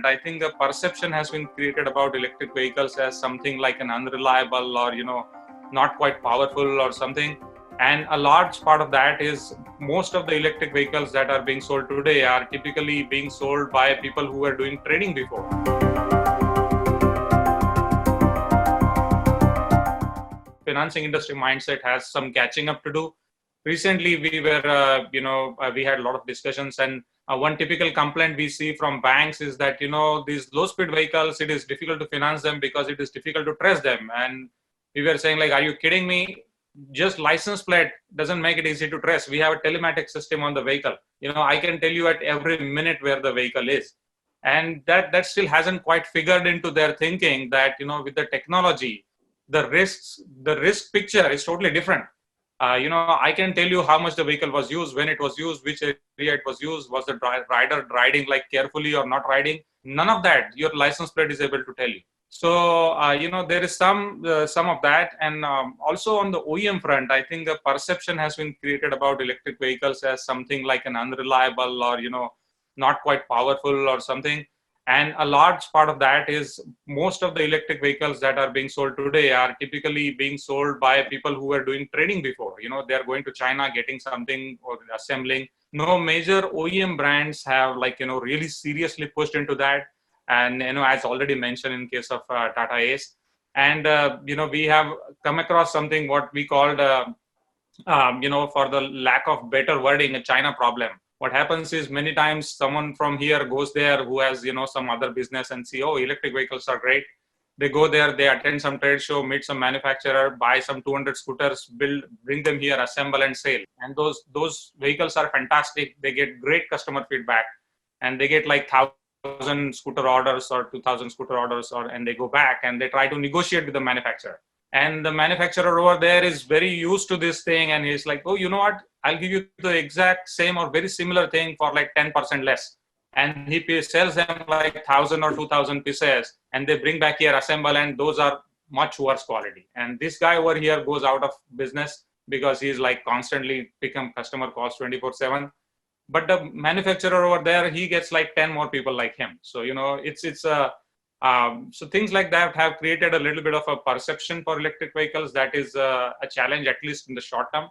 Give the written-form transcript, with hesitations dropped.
I think the perception has been created about electric vehicles as something like an unreliable or, not quite powerful or something. And a large part of that is most of the electric vehicles that are being sold today are typically being sold by people who were doing trading before. Financing industry mindset has some catching up to do. Recently, we had a lot of discussions, and one typical complaint we see from banks is that, these low speed vehicles, it is difficult to finance them because it is difficult to trace them. And we were saying, like, are you kidding me? Just license plate doesn't make it easy to trace. We have a telematic system on the vehicle. I can tell you at every minute where the vehicle is. And that still hasn't quite figured into their thinking that, with the technology, the risk picture is totally different. I can tell you how much the vehicle was used, when it was used, which area it was used, was the rider riding like carefully or not riding. None of that your license plate is able to tell you. So, there is some of that. And also on the OEM front, I think the perception has been created about electric vehicles as something like an unreliable or, not quite powerful or something. And a large part of that is most of the electric vehicles that are being sold today are typically being sold by people who were doing trading before. They're going to China, getting something or assembling. No major OEM brands have really seriously pushed into that. And, as already mentioned in case of Tata Ace. And, we have come across something what we called, for the lack of better wording, a China problem. What happens is many times someone from here goes there who has, some other business and see, oh, electric vehicles are great. They go there, they attend some trade show, meet some manufacturer, buy some 200 scooters, bring them here, assemble and sell. And those vehicles are fantastic. They get great customer feedback, and they get like 1,000 scooter orders or 2,000 scooter orders, and they go back and they try to negotiate with the manufacturer. And the manufacturer over there is very used to this thing, and he's like, oh, you know what? I'll give you the exact same or very similar thing for like 10% less. And he sells them like 1,000 or 2,000 pieces, and they bring back here, assemble, and those are much worse quality. And this guy over here goes out of business because he's like constantly become customer calls 24/7. But the manufacturer over there, he gets like 10 more people like him. So, so things like that have created a little bit of a perception for electric vehicles that is a challenge, at least in the short term.